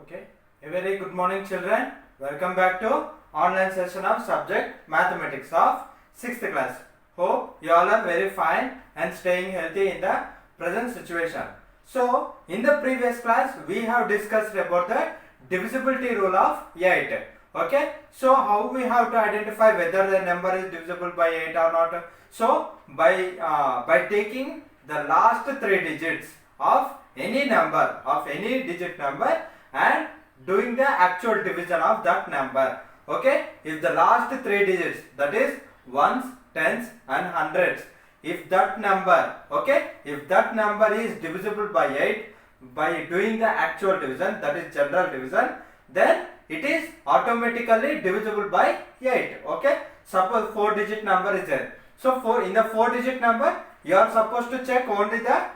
Okay. A very good morning, children. Welcome back to online session of subject mathematics of 6th class. Hope you all are very fine and staying healthy in the present situation. So, in the previous class, we have discussed about the divisibility rule of 8. Okay. So, how we have to identify whether the number is divisible by 8 or not. So, by taking the last 3 digits of any number, of any digit number, and doing the actual division of that number. Okay, if the last 3 digits, that is ones, tens and hundreds, if that number, okay, if that number is divisible by 8 by doing the actual division, that is general division, then it is automatically divisible by 8. Okay, suppose 4 digit number is there. So in the 4 digit number, you are supposed to check only the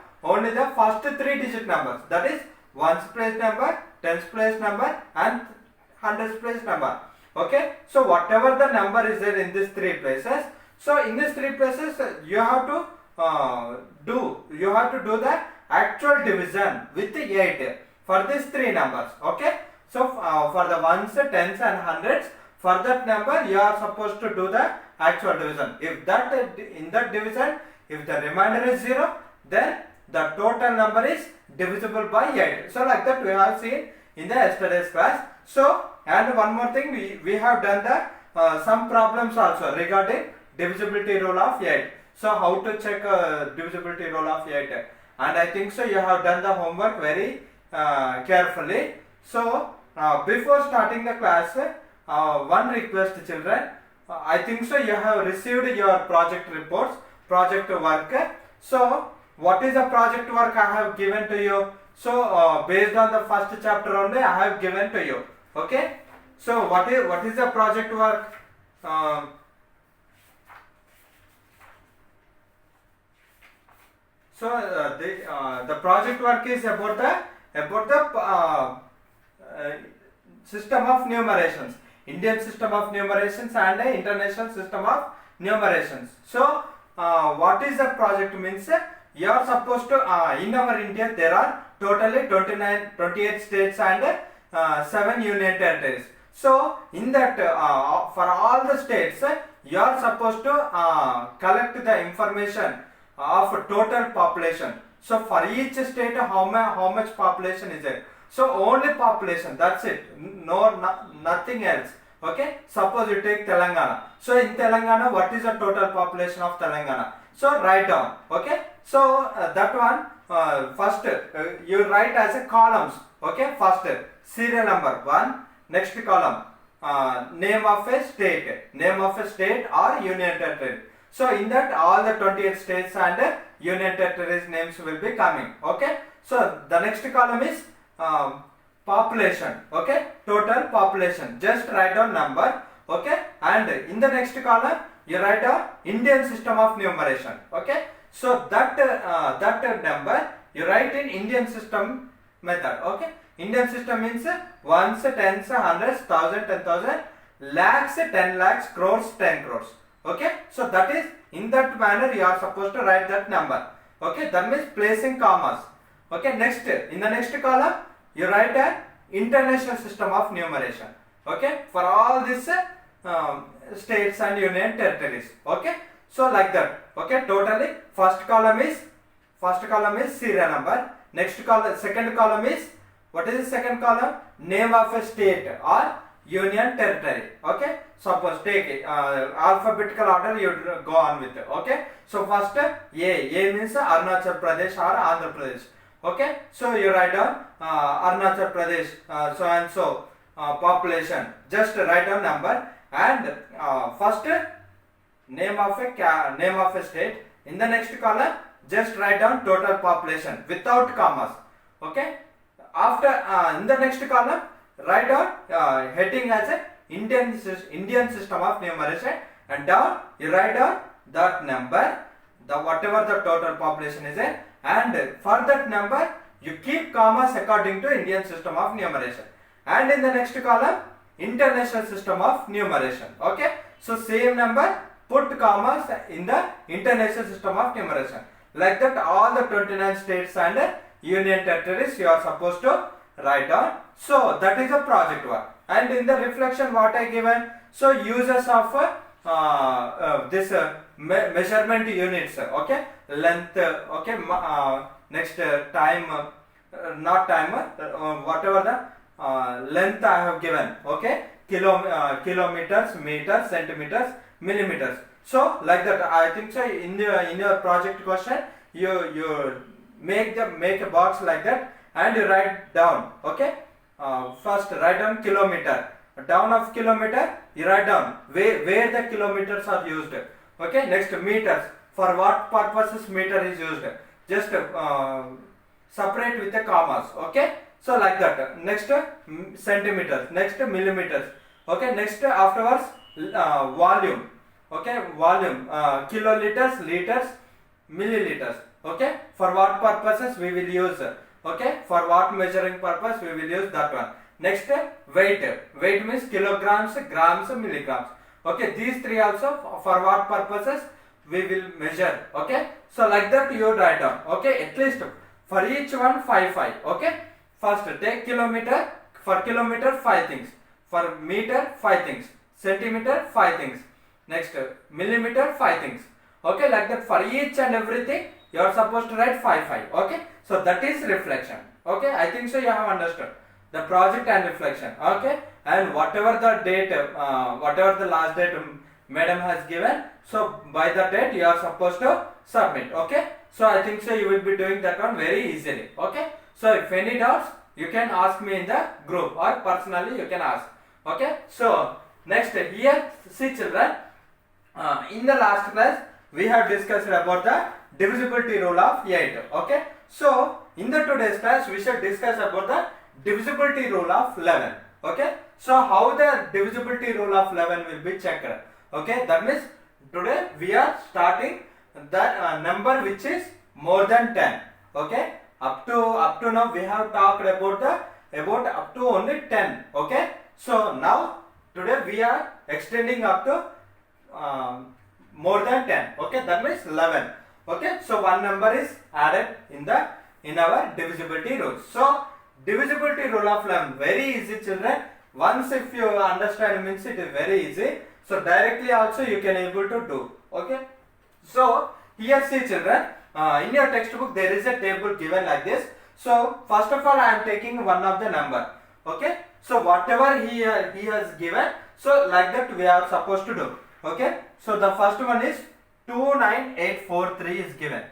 first 3 digit numbers, that is ones place number, tens place number and hundreds place number. Okay, so whatever the number is there in these 3 places, so in these 3 places you have to do the actual division with 8 for these 3 numbers. Okay, so for the ones, tens and hundreds, for that number you are supposed to do the actual division. If that in that division, if the remainder is 0, then the total number is divisible by 8. So like that we have seen in the yesterday's class. So, and one more thing, we have done the some problems also regarding divisibility rule of 8. So how to check divisibility rule of 8, and I think so you have done the homework very carefully. So before starting the class, one request, children, I think so you have received your project reports, project work. So what is the project work I have given to you? So based on the first chapter only I have given to you. Okay, so what is the project work? The project work is about the system of numerations, Indian system of numerations and the international system of numerations. So what is the project means? You are supposed to, in our India there are totally 28 states and 7 union territories. So in that, for all the states, you are supposed to collect the information of total population. So for each state, how much population is there? So only population, that's it, nothing else. Okay, suppose you take Telangana. So in Telangana, what is the total population of Telangana? So write down. Okay, so that one first you write as a columns. Okay, first serial number 1, next column name of a state or union territory. So in that all the 28 states and union territories names will be coming. Okay, so the next column is population. Okay, total population, just write down number. Okay, and in the next column you write down Indian system of numeration. Okay, so that number you write in Indian system method. Okay, Indian system means ones, tens, hundreds, thousand, 10,000, lakhs, 10 lakhs, crores, 10 crores. Okay, so that is in that manner you are supposed to write that number. Okay, that means placing commas. Okay, next in the next column you write an international system of numeration. Okay, for all these states and union territories. Okay, so like that. Okay, totally first column is serial number. Next column, second column is, what is the second column? Name of a state or union territory. Okay, suppose take it alphabetical order you go on with it. Okay, so first A means Arunachal Pradesh or Andhra Pradesh. Okay, so you write down Arunachal Pradesh so and so population, just write down number, and first name of a state. In the next column just write down total population without commas. Okay, after in the next column write down heading as a Indian system of numeration, and down you write down that number, the whatever the total population is there, and for that number you keep commas according to Indian system of numeration, and in the next column international system of numeration. Okay, so same number, put commas in the international system of numeration. Like that all the 29 states and union territories you are supposed to write down. So that is a project work. And in the reflection what I given, so uses of this measurement units, okay, length, okay, next time, not time, whatever the length I have given, okay, kilometers, meters, centimeters, millimeters. So like that, I think so in your project question you make a box like that and you write down, okay, first write down kilometer, down of kilometer you write down where the kilometers are used, okay. Next meters, for what purposes meter is used, just separate with the commas, okay. So like that. Next centimeters, next millimeters, okay. Next afterwards volume, okay, volume, kiloliters, liters, milliliters, okay. For what purposes we will use, okay, for what measuring purpose we will use that one. Next weight, weight means kilograms, grams, milligrams, okay. These three also for what purposes we will measure, okay. So like that you write down, okay, at least for each one 5, okay. First take kilometer, for kilometer 5 things, for meter 5 things, centimeter 5 things, next millimeter 5 things, okay. Like that for each and everything you are supposed to write 5, okay. So that is reflection, okay. I think so you have understood the project and reflection, okay. And whatever the date, whatever the last date madam has given, so by the date you are supposed to submit, okay. So I think so you will be doing that one very easily, okay. So if any doubts you can ask me in the group or personally you can ask, okay. So next here, see children, in the last class we have discussed about the divisibility rule of 8, okay. So in the today's class we shall discuss about the divisibility rule of 11, okay. So how the divisibility rule of 11 will be checked, okay. That means today we are starting the number which is more than 10, okay. Up to now we have talked about up to only 10, okay. So now today we are extending up to more than 10, okay. That means 11, okay. So one number is added in our divisibility rule. So divisibility rule of 11, very easy children. Once if you understand means it is very easy. So directly also you can able to do, okay. So here see children, in your textbook there is a table given like this. So first of all I am taking one of the number, okay. So whatever he has given, so like that we are supposed to do, okay. So the first one is 29843 is given,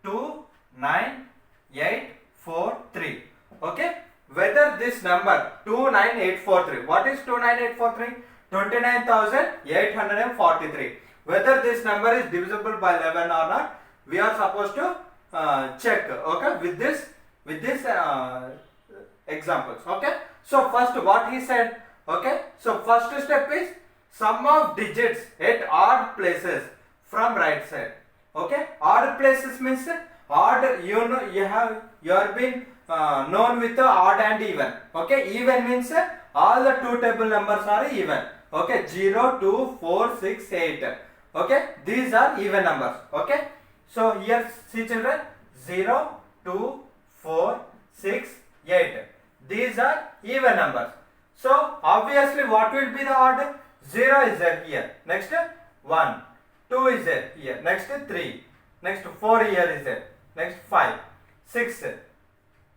29843, okay. Whether this number 29843, what is 29843? 29,843. Whether this number is divisible by 11 or not, we are supposed to check, okay, with this examples, okay. So first what he said, okay. So first step is sum of digits at odd places from right side, okay. Odd places means odd, you know, you are been known with odd and even, okay. Even means all the two table numbers are even, okay. 0, 2, 4, 6, 8, okay. These are even numbers, okay. So here see children, 0, 2, 4, 6, 8. These are even numbers. So obviously what will be the order? 0 is there here. Next 1, 2 is there here. Next 3. Next 4 here is there. Next 5, 6,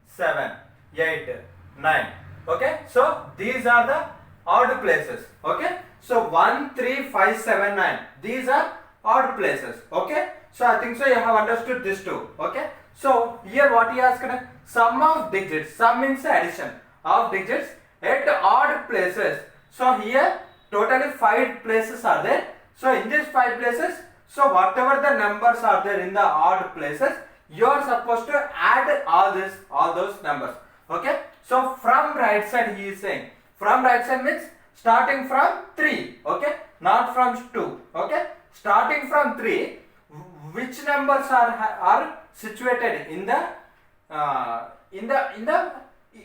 7, 8, 9. Okay. So these are the odd places. Okay. So 1, 3, 5, 7, 9. These are odd places. Okay. So I think so you have understood this too. Okay. So here what he asked, sum of digits. Sum means addition of digits at odd places. So here totally 5 places are there. So in these 5 places, so whatever the numbers are there in the odd places, you are supposed to add all those numbers. Okay. So from right side he is saying, from right side means starting from 3. Okay. Not from 2. Okay. Starting from 3, which numbers are situated in the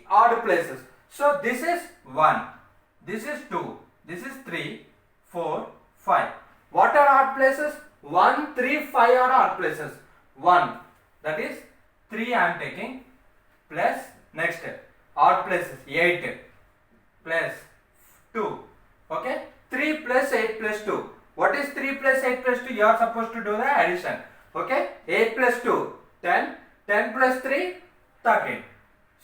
odd places. So this is 1, this is 2, this is 3, 4, 5. What are odd places? 1, 3, 5 are odd places. 1, that is 3 I am taking, plus next odd places 8 plus 2. Okay, 3 plus 8 plus 2. What is 3 plus 8 plus 2? You are supposed to do the addition. Okay, 8 plus 2 10, 10 plus 3 13.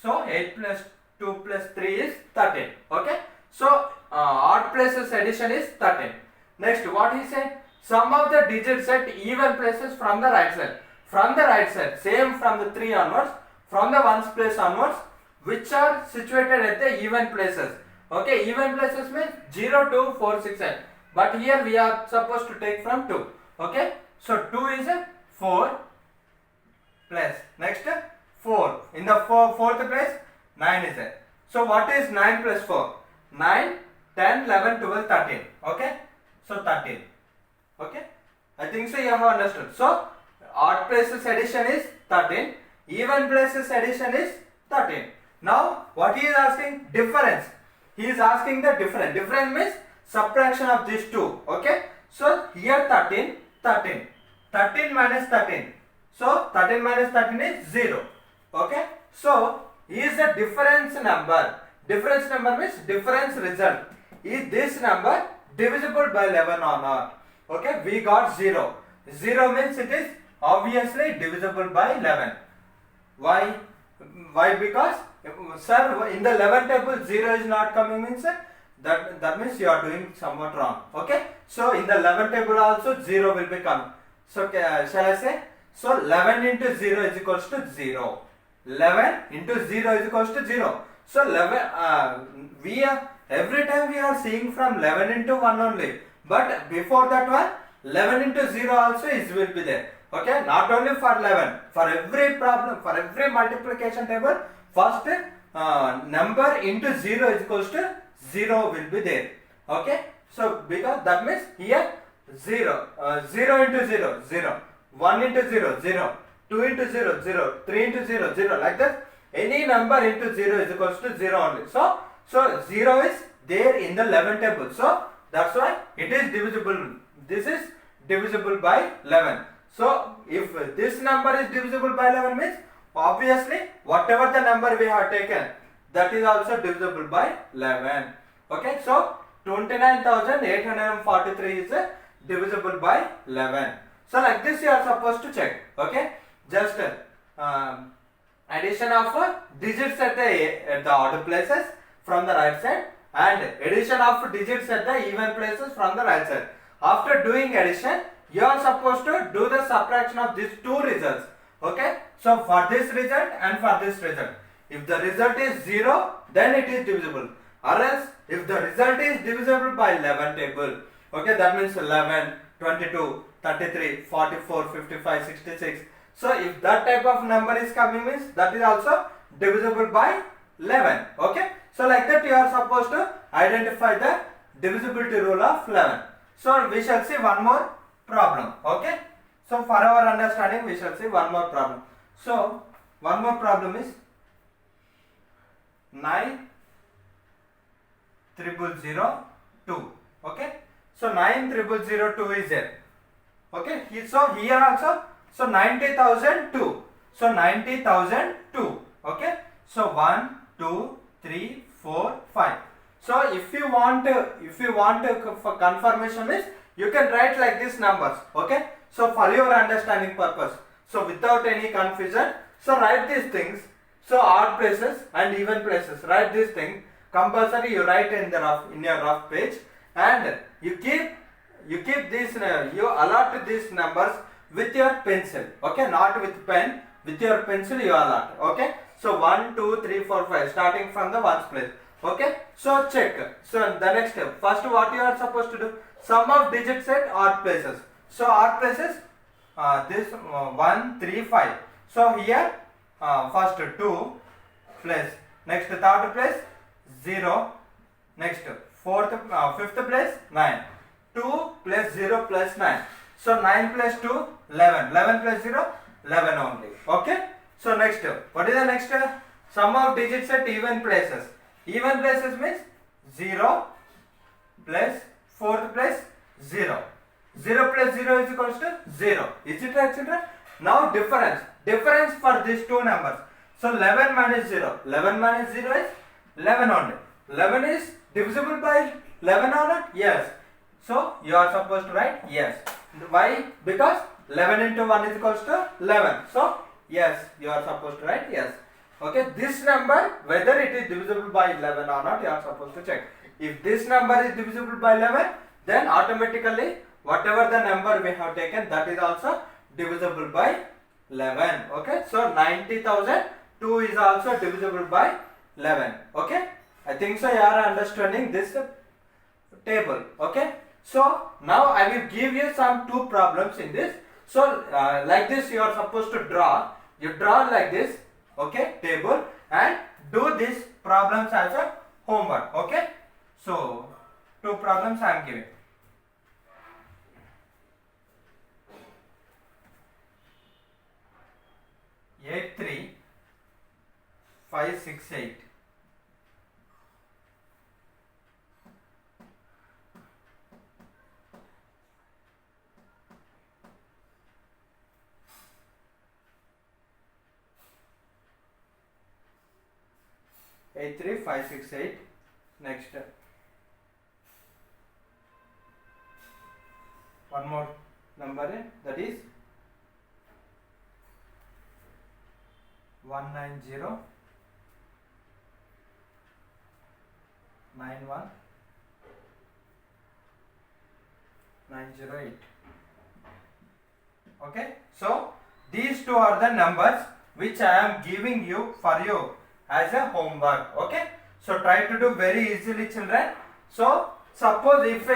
So 8 plus 2 plus 3 is 13. Okay, so odd places addition is 13. Next, what he said? Sum of the digits at even places from the right side. From the right side, same from the 3 onwards, from the ones place onwards, which are situated at the even places. Okay, even places means 0, 2, 4, 6, 8. But here we are supposed to take from 2. Okay, so 2 is a 4 plus next 4. In the fourth place, 9 is there. So what is 9 plus 4? 9, 10, 11, 12, 13. Okay, so 13. Okay, I think so you have understood. So odd places addition is 13, even places addition is 13. Now what he is asking? Difference. He is asking the difference. Difference means subtraction of these two. Okay, so here 13, 13, 13 minus 13. So 13 minus 13 is 0. Okay, so is a difference number. Difference number means difference result. Is this number divisible by 11 or not? Okay, we got 0. 0 means it is obviously divisible by 11. Why? Why? Because sir, in the 11 table 0 is not coming means that means you are doing somewhat wrong. Okay, so in the 11 table also 0 will be coming. So shall I say? So 11 into 0 is equals to 0. 11 into 0 is equals to 0. So 11 we are every time we are seeing from 11 into 1 only. But before that one 11 into 0 also is will be there. Okay, not only for 11, for every problem, for every multiplication table, first number into 0 is equals to 0 will be there. Okay, so because that means here 0, 0 into 0, 0, 1 into 0, 0, 2 into 0, 0, 3 into 0, 0, like that. Any number into 0 is equals to 0 only. So 0 is there in the 11 table. So that's why it is divisible. This is divisible by 11. So if this number is divisible by 11 means obviously whatever the number we have taken, that is also divisible by 11. Okay, so 29,843 is divisible by 11. So like this you are supposed to check. Okay, just addition of digits at the odd places from the right side and addition of digits at the even places from the right side. After doing addition, you are supposed to do the subtraction of these two results. Okay, so for this result and for this result, if the result is 0, then it is divisible, or else if the result is divisible by 11 table, okay, that means 11, 22, 33, 44, 55, 66. So if that type of number is coming means that is also divisible by 11. Okay, so like that you are supposed to identify the divisibility rule of 11. So we shall see one more problem. Okay, so for our understanding we shall see one more problem. So one more problem is 9,002. Okay, so 9,002 is there. Okay, so here also, so 90,002. So 90,002. Okay, so 1, 2, 3, 4, 5. So if you want for confirmation is you can write like these numbers. Okay, so for your understanding purpose, so without any confusion, so write these things. So odd places and even places, write these things. Compulsory you write in your rough page, and you keep these you allot these numbers with your pencil. Okay, not with pen, with your pencil you allot. Okay, so 1, 2, 3, 4, 5 starting from the ones place. Okay, so check. So the next step, first what you are supposed to do, sum of digits at odd places. So odd places, this 1, 3, 5. So here first 2 plus, next third place 0, next fifth place 9, 2 plus 0 plus 9. So 9 plus 2 11, 11 plus 0 11 only. Okay, so next what is the next sum of digits at even places. Even places means 0 plus fourth place 0. 0 plus 0 is equals to 0. Is it right, children? Now difference for these two numbers. So 11 minus 0. 11 minus 0 is 11 only. 11 is divisible by 11 or not? Yes. So you are supposed to write yes. Why? Because 11 into 1 is equals to 11. So yes, you are supposed to write yes. Okay, this number, whether it is divisible by 11 or not, you are supposed to check. If this number is divisible by 11, then automatically whatever the number we have taken, that is also divisible by 11. Okay, so 90,002 is also divisible by 11. Okay, I think so you are understanding this table. Okay, so now I will give you some two problems in this. So like this you are supposed to draw. You draw like this, okay, table, and do these problems as a homework. Okay, so two problems I am giving. 83568. Eight three five six eight. Next, one more number, that is 190 91 908. Okay, so these two are the numbers which I am giving you for you as a homework. Okay, so try to do very easily, children. So suppose if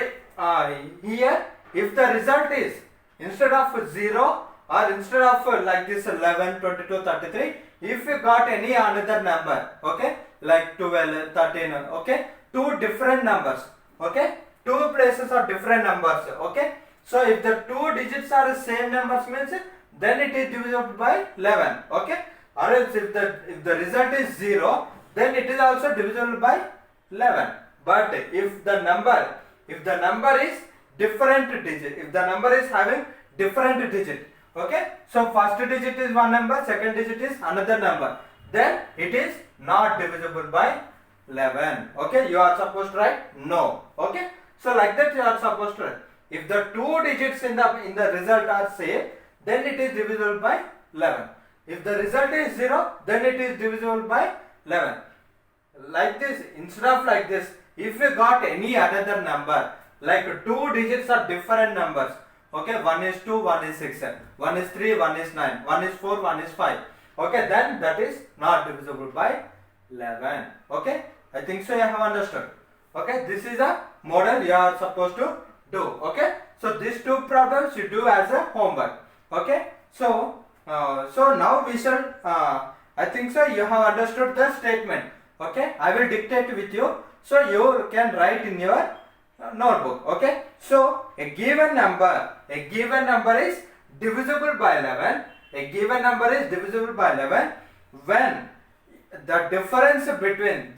here if the result is instead of 0 or instead of like this 11 22 33, if you got any another number, okay, like 12 13, okay, two different numbers, okay, two places are different numbers, okay, so if the two digits are the same numbers means then it is divisible by 11, okay, or else if the result is 0, then it is also divisible by 11. But if the number is different digit, if the number is having different digit, okay, so first digit is one number, second digit is another number, then it is not divisible by 11. Okay, you are supposed to write no. Okay, so like that you are supposed to write. If the two digits in the result are same, then it is divisible by 11. If the result is 0, then it is divisible by 11. Like this, instead of like this, if you got any another number, like two digits are different numbers, okay, 1 is 2, 1 is 6, 1 is 3, 1 is 9, 1 is 4, 1 is 5, okay, then that is not divisible by 11. Okay, I think so you have understood. Okay, this is a model you are supposed to do. Okay, so these two problems you do as a homework. Okay, so now we shall I think so you have understood the statement. Okay, I will dictate with you, so you can write in your notebook. Okay, so a given number is divisible by 11. A given number is divisible by 11 when the difference between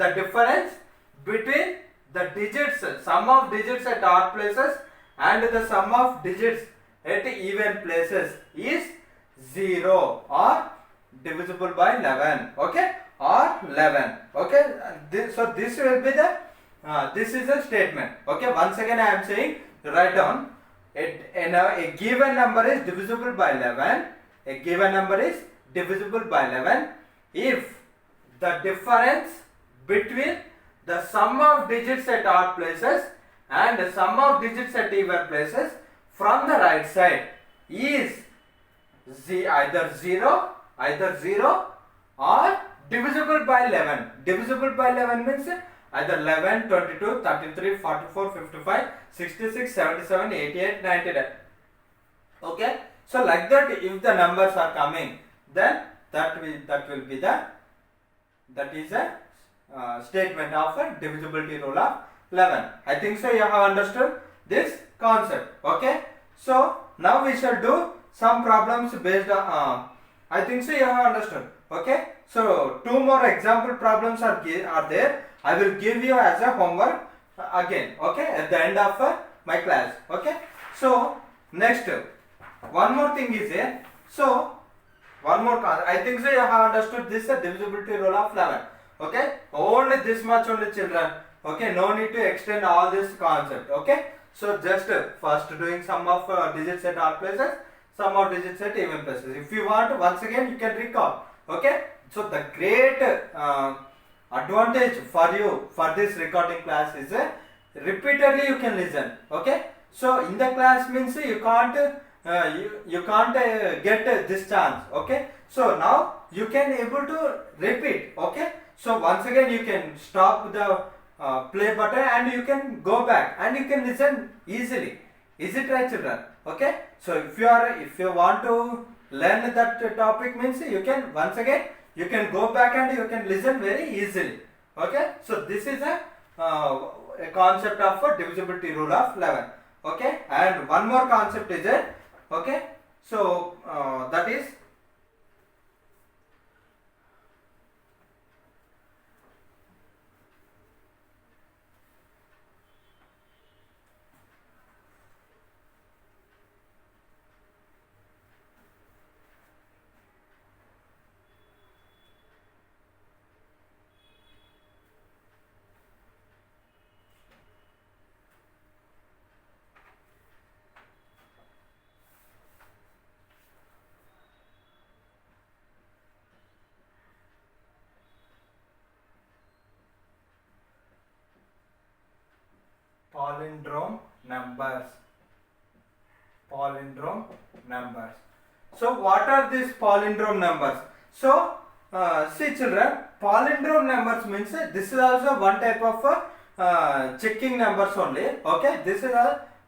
the digits, sum of digits at odd places and the sum of digits at even places is 0 or divisible by 11. Okay, or 11. Okay, so this will be the this is a statement. Okay, once again I am saying, write down a given number is divisible by 11. A given number is divisible by 11 if the difference between the sum of digits at odd places and the sum of digits at even places from the right side is either 0 or divisible by 11. Divisible by 11 means either 11, 22, 33, 44, 55, 66, 77, 88, 99. Okay, so like that, if the numbers are coming, then that will be that is a statement of a divisibility rule of 11. I think so you have understood this concept. Okay, so now we shall do some problems based on I think so you have understood. Okay, so two more example problems are there. I will give you as a homework again. Okay, at the end of my class. Okay, so next one more thing is here. So one more concept. I think so you have understood this divisibility rule of 11. Okay, only this much only, children. Okay, no need to extend all this concept. Okay, so just first doing sum of digits at odd places, sum of digits at even places. If you want, once again you can recall. Okay, so the great advantage for you for this recording class is repeatedly you can listen. Okay, so in the class means you can't you can't get this chance. Okay, so now you can able to repeat. Okay, so once again you can stop the play button and you can go back and you can listen easily. Is it right, children? Okay, so if you want to learn that topic means you can once again you can go back and you can listen very easily. Okay, so this is a concept of a divisibility rule of 11. Okay, and one more concept is it. Okay, so that is palindrome numbers. Palindrome numbers. So what are these palindrome numbers? So see, children, palindrome numbers means this is also one type of checking numbers only. Okay, this is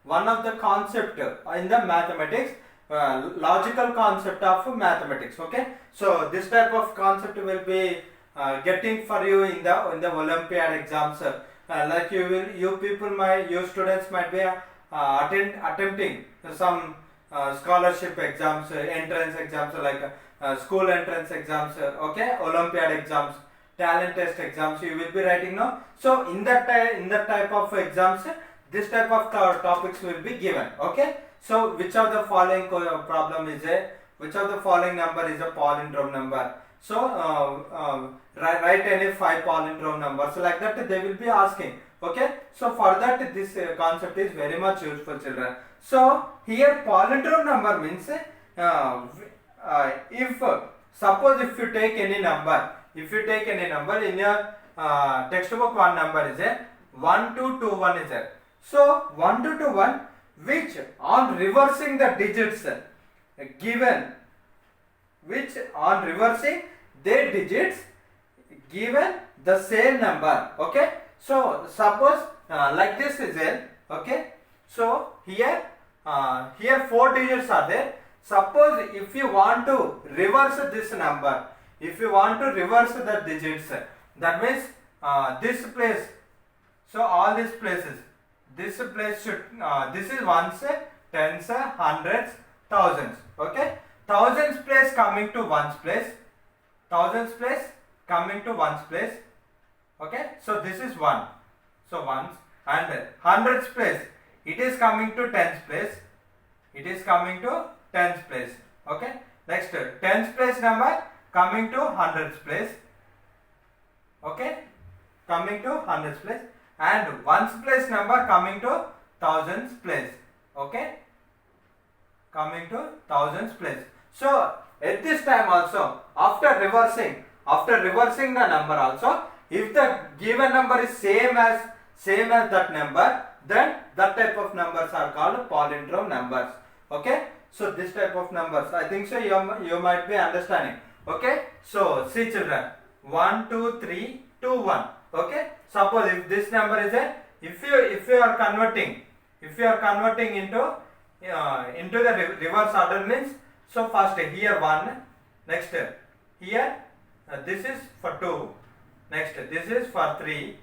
one of the concept in the mathematics, logical concept of mathematics. Okay, so this type of concept will be getting for you in the Olympiad exams. Like you students might be attempting some scholarship exams, entrance exams, like school entrance exams, okay, Olympiad exams, talent test exams. You will be writing now. So in that type of exams, this type of topics will be given. Okay. So which of the following problem is which of the following number is a palindrome number? So write any 5 palindrome numbers, so like that they will be asking. Okay, so for that this concept is very much useful, children. So here palindrome number means if suppose if you take any number, in your textbook, one number is 1 2 2 1 is there. So 1 2 2 1, which on reversing the digits given, which on reversing their digits given the same number. Okay, so suppose like this is there. Okay, so here 4 digits are there. Suppose if you want to reverse this number, if you want to reverse the digits, that means this place, so all these places, this place should this is ones, tens, hundreds, thousands. Okay, thousands place coming to ones place, thousands place coming to ones place. Okay, so this is 1, so ones, and hundreds place it is coming to tens place, it is coming to tens place. Okay, next tens place number coming to hundreds place. Okay, coming to hundreds place, and ones place number coming to thousands place. Okay, coming to thousands place. So at this time also, after reversing the number also, if the given number is same as that number, then that type of numbers are called palindrome numbers. Okay, so this type of numbers, I think so you might be understanding. Okay, so see, children, 1 2 3 2 1. Okay, suppose if this number is if you are converting into the reverse order means, so first here 1, next here this is for 2, next this is for 3,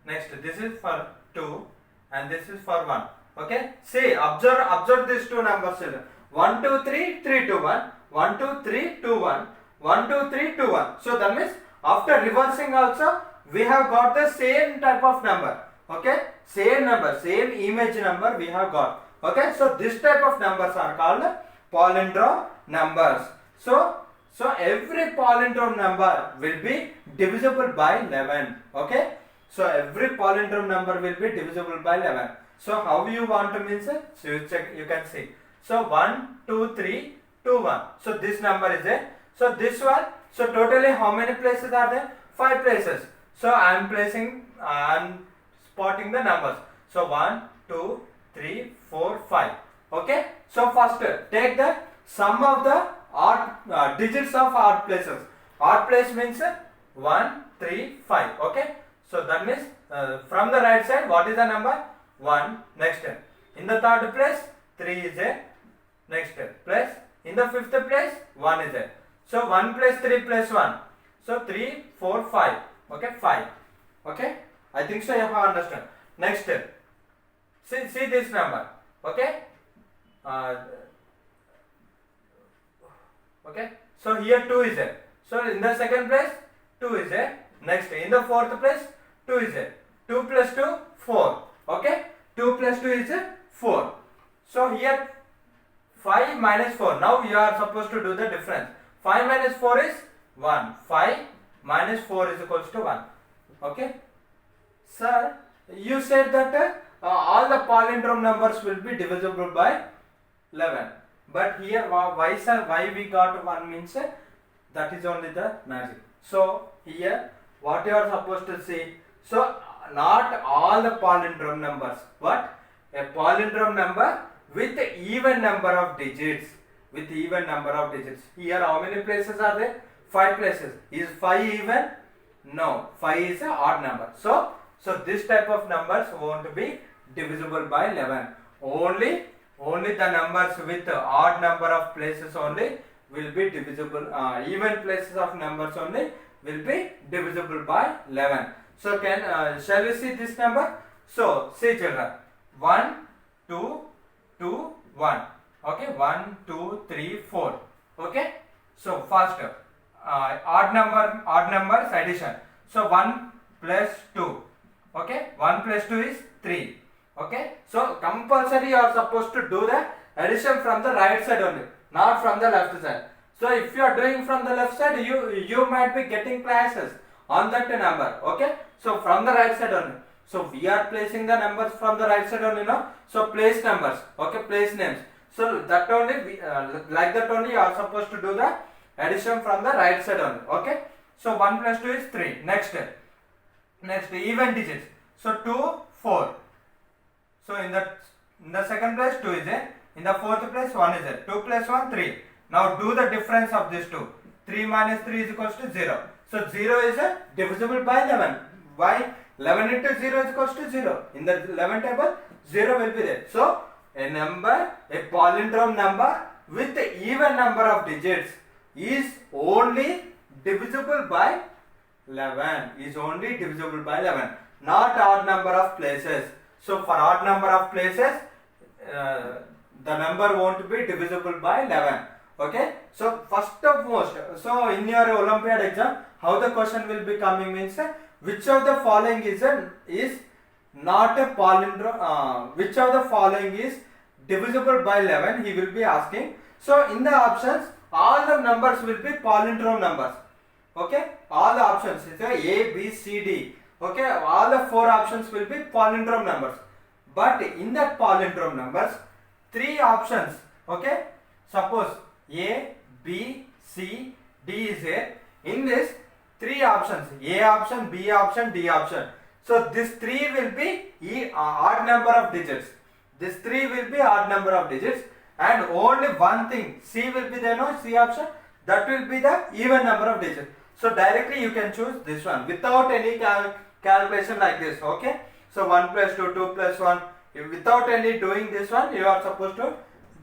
next this is for 2, and this is for 1. Okay, see, observe these two numbers, children. 1 2 3 3 2 1, 1 2 3 2 1, 1 2 3 2 1. So that means after reversing also we have got the same type of number. Okay, same number, same image number we have got. Okay, so this type of numbers are called palindrome numbers. So So every palindrome number will be divisible by 11. Okay. So every palindrome number will be divisible by 11. So how you want to means it? So you check, you can see. So 1, 2, 3, 2, 1. So this number is there. So this one. So totally how many places are there? 5 places. So I am spotting the numbers. So 1, 2, 3, 4, 5. Okay. So first take the sum of the odd digits of odd places. Odd place means 1, 3, 5. Okay. So that means from the right side, what is the number? 1. Next. In the third place, 3 is there. Next place. In the fifth place, 1 is there. So 1 plus 3 plus 1. So 3, 4, 5. Okay, 5. Okay. I think so you have understood. Next. See this number. Okay. Okay. So here 2 is there. So in the second place, 2 is there. Next. In the fourth place, 2 is there. 2 plus 2, 4. Okay. 2 plus 2 is 4. So here 5 minus 4. Now you are supposed to do the difference. 5 minus 4 is 1. 5 minus 4 is equals to 1. Okay. Sir, you said that all the palindrome numbers will be divisible by 11. But here why we got 1 means that is only the magic. So here what you are supposed to see. So not all the palindrome numbers. What? A palindrome number with even number of digits. With even number of digits. Here how many places are there? 5 places. Is 5 even? No. 5 is an odd number. So this type of numbers won't be divisible by 11. Only the numbers with odd number of places only will be divisible. Even places of numbers only will be divisible by 11. So shall we see this number? So see children, 1, 2, 2, 1. Okay, 1, 2, 3, 4. Okay. So first odd numbers addition. So 1 plus 2. Okay, 1 plus 2 is 3. Okay. So compulsory you are supposed to do the addition from the right side only, not from the left side. So if you are doing from the left side, you might be getting classes on that number. Okay. So from the right side only. So we are placing the numbers from the right side only, no? So place numbers. Okay, place names. So that only like that only you are supposed to do the addition from the right side only. Okay. So 1 plus 2 is 3. Next even digits. So 2, 4. So in the second place 2 is there. In the fourth place 1 is there. 2 plus 1, 3. Now do the difference of these two. 3 minus 3 is equals to 0. So 0 is divisible by 11. Why? 11 into 0 is equals to 0. In the 11 table, 0 will be there. So a palindrome number with even number of digits is only divisible by 11. Is only divisible by 11. Not odd number of places. So for odd number of places, the number won't be divisible by 11. Okay. So first of most, so in your Olympiad exam, how the question will be coming means, which of the following is not a palindrome, which of the following is divisible by 11, he will be asking. So in the options, all the numbers will be palindrome numbers. Okay, all the options is A, B, C, D. Okay, all the 4 options will be palindrome numbers. But in that palindrome numbers, 3 options. Okay, suppose A, B, C, D is here. In this 3 options, A option, B option, D option. So this 3 will be odd number of digits. This 3 will be odd number of digits, and only one thing, C will be there, no? C option, that will be the even number of digits. So directly you can choose this one without any calculation like this. Okay. So 1 plus 2, 2 plus 1. Without any doing this one, you are supposed to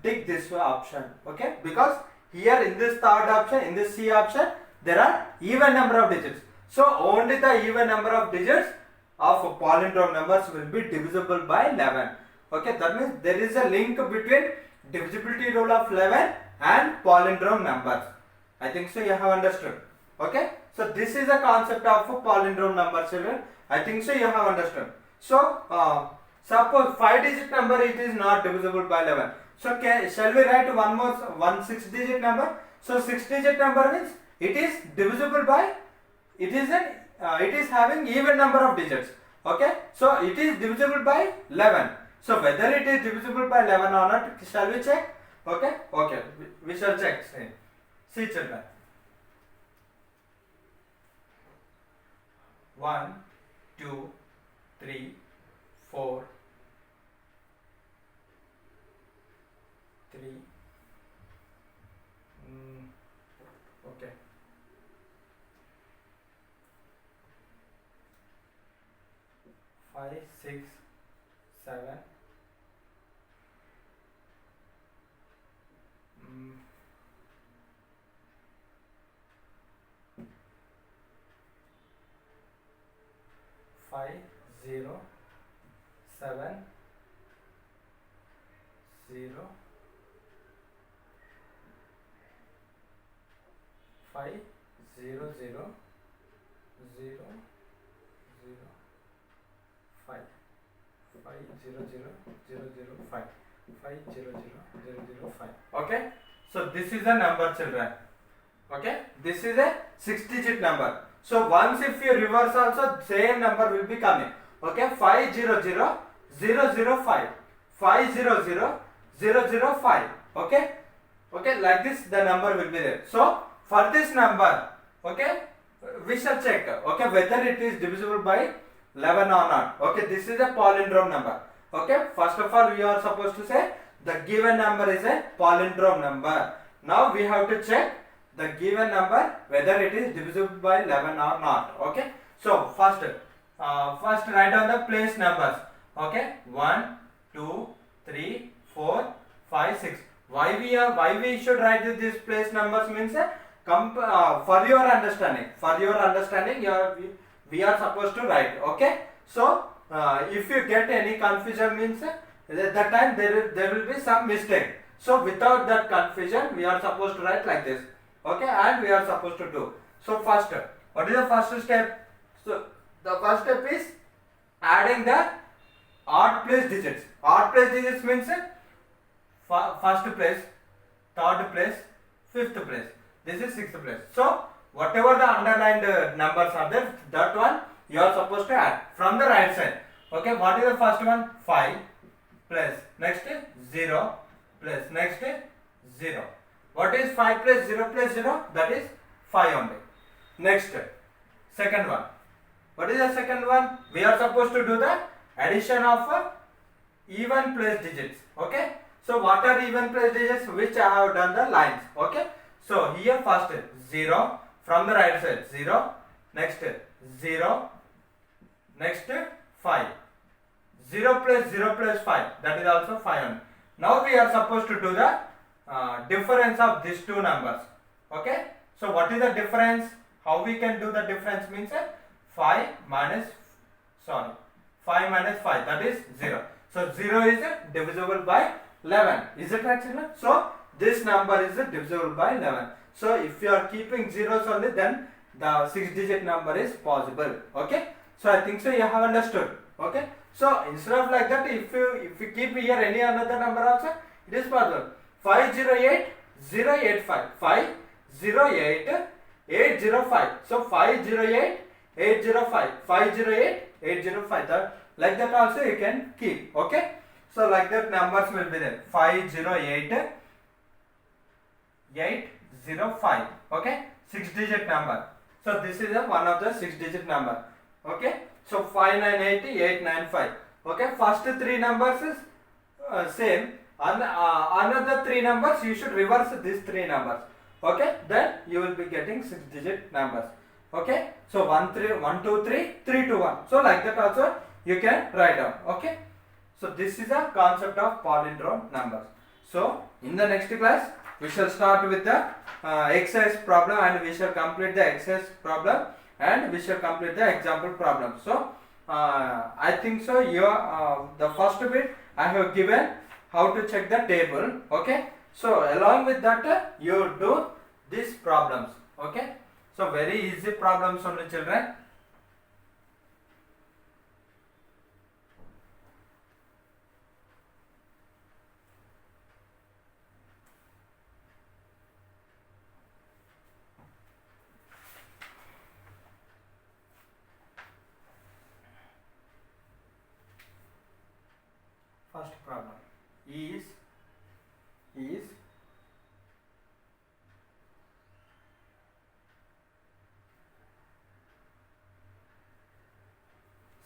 tick this option. Okay. Because here in this third option, in this C option, there are even number of digits. So only the even number of digits of palindrome numbers will be divisible by 11. Okay. That means there is a link between divisibility rule of 11 and palindrome numbers. I think so you have understood. Okay. So this is a concept of palindrome number, children. I think so you have understood. So suppose 5-digit number, it is not divisible by 11. So shall we write one 6-digit number? So 6-digit number means it is divisible by, it is having even number of digits. Okay, so it is divisible by 11. So whether it is divisible by 11 or not, shall we check? Okay, okay, we shall check. See children. 1, 2, 3, 4, 3. Okay. 5, 6, 7. 5, 0, 7, 0, 5, 0, 0, 0, 0, 5, 5, 0, 0, 0, 0, 5, 5, 0, 0, 0, 0, 5. Okay, so this is a number, children. Okay, this is a 6-digit number. So once if you reverse also, same number will be coming. Okay, 500 005, 500 005. Okay, okay, like this the number will be there. So for this number, okay, we shall check, okay, whether it is divisible by 11 or not. Okay, this is a palindrome number. Okay, first of all we are supposed to say the given number is a palindrome number. Now we have to check the given number whether it is divisible by 11 or not. Okay, so first write down the place numbers. Okay, 1, 2, 3, 4, 5, 6. Why we should write these place numbers means for your understanding. We are supposed to write. Okay, so if you get any confusion means at that time there will be some mistake. So without that confusion we are supposed to write like this. Okay, and we are supposed to do. So first, what is the first step? So the first step is adding the odd place digits. Odd place digits means first place, third place, fifth place. This is sixth place. So whatever the underlined numbers are there, that one you are supposed to add from the right side. Okay, what is the first one? 5 plus next 0 plus next 0. What is 5 plus 0 plus 0? That is 5 only. Next, second one. What is the second one? We are supposed to do the addition of even place digits. Okay. So what are even place digits? Which I have done the lines. Okay. So here first 0 from the right side 0. Next 0. Next 5. 0 plus 0 plus 5. That is also 5 only. Now we are supposed to do the difference of these two numbers. Okay, so what is the difference? How we can do the difference means 5 minus 5, that is 0. So 0 is divisible by 11. Is it right, children? So this number is divisible by 11. So if you are keeping zeros only, then the 6-digit number is possible. Okay, so I think so you have understood. Okay, so instead of like that, if you keep here any another number also, it is possible. 508 085, 508 805. So 508 805, 508 805. That like that also you can keep. Okay, so like that numbers will be there. 508 805. Okay, 6-digit number. So this is one of the 6-digit number. Okay, so 598 895. Okay, first 3 numbers is same. Another 3 numbers you should reverse these 3 numbers. Okay, then you will be getting 6-digit numbers. Okay, so 1 2 3 3 2 1. So like that also you can write down. Okay, so this is a concept of palindrome numbers. So in the next class we shall start with the exercise problem, and we shall complete the exercise problem, and we shall complete the example problem. So I think so the first bit I have given how to check the table. Okay, so along with that you do these problems. Okay, so very easy problems only, children.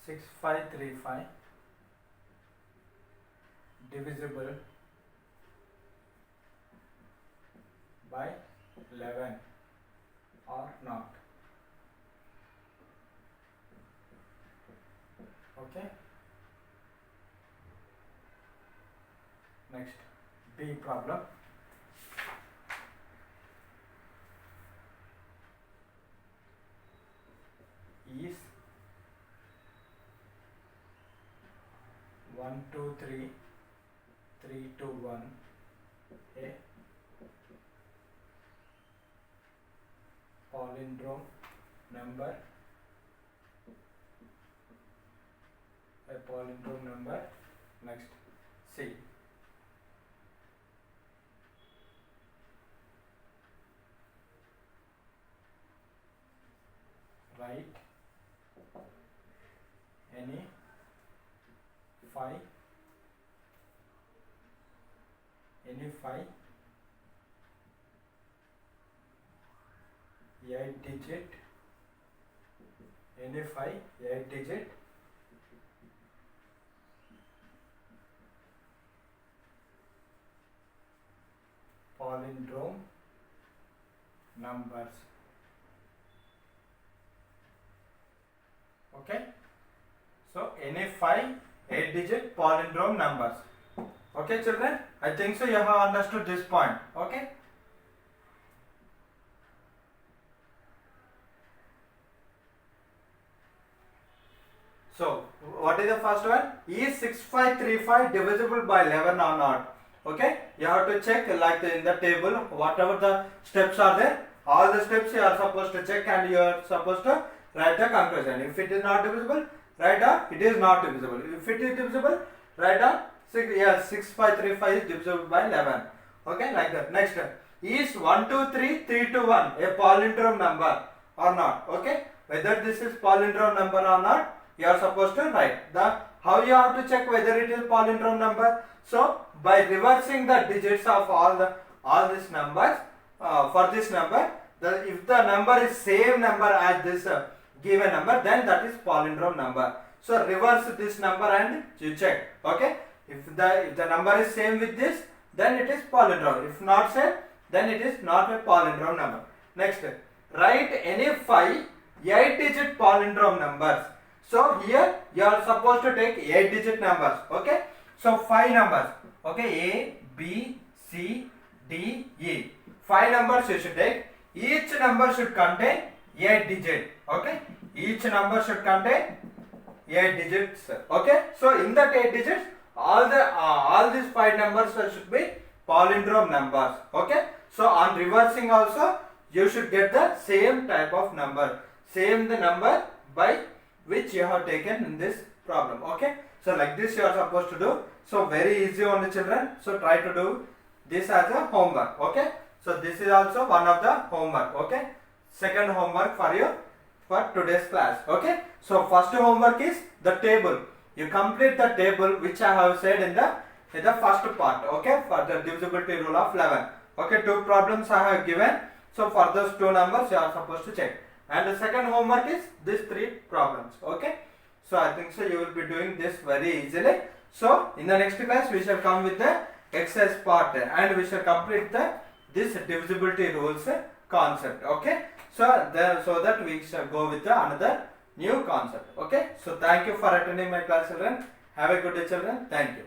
6535 divisible by 11 or not. Okay. Next, B problem. Is 1 2 3 3 2 1 a palindrome number, a palindrome number. Next, C. Write any 5 8 digit palindrome numbers. Okay, so any 8 digit palindrome numbers. Okay children, I think so you have understood this point. Okay, so what is the first one? Is 6535 divisible by 11 or not? Okay, you have to check like in the table, whatever the steps are there, all the steps you are supposed to check and you are supposed to write the conclusion. If it is not divisible, write down it is not divisible. If it is divisible, write down 6535 is divisible by 11. Okay, like that. Next, is 1 2 3 3 2 1 a palindrome number or not? Okay, whether this is palindrome number or not, you are supposed to write. The how you have to check whether it is palindrome number? So by reversing the digits of all these numbers for this number, if the number is same number as this given number, then that is palindrome number. So reverse this number and you check. Okay, if the number is same with this, then it is palindrome. If not same, then it is not a palindrome number. Next, write any 5 8-digit palindrome numbers. So here you are supposed to take 8-digit numbers. Okay, so 5 numbers. Okay, A, B, C, D, E. 5 numbers you should take. Each number should contain 8 digits. Okay, each number should contain 8 digits. Okay, so in that 8 digits, all these 5 numbers should be palindrome numbers. Okay, so on reversing also you should get the same type of number, same the number by which you have taken in this problem. Okay, so like this you are supposed to do. So very easy on the children. So try to do this as a homework. Okay, so this is also one of the homework. Okay, second homework for you for today's class. Okay, so first homework is the table. You complete the table which I have said in the first part. Okay, for the divisibility rule of 11. Okay, 2 problems I have given. So for those 2 numbers you are supposed to check. And the second homework is these 3 problems. Okay, so I think so you will be doing this very easily. So in the next class we shall come with the exercise part and we shall complete this divisibility rules concept. Okay, so that we shall go with another new concept. Okay, so thank you for attending my class children. Have a good day children. Thank you.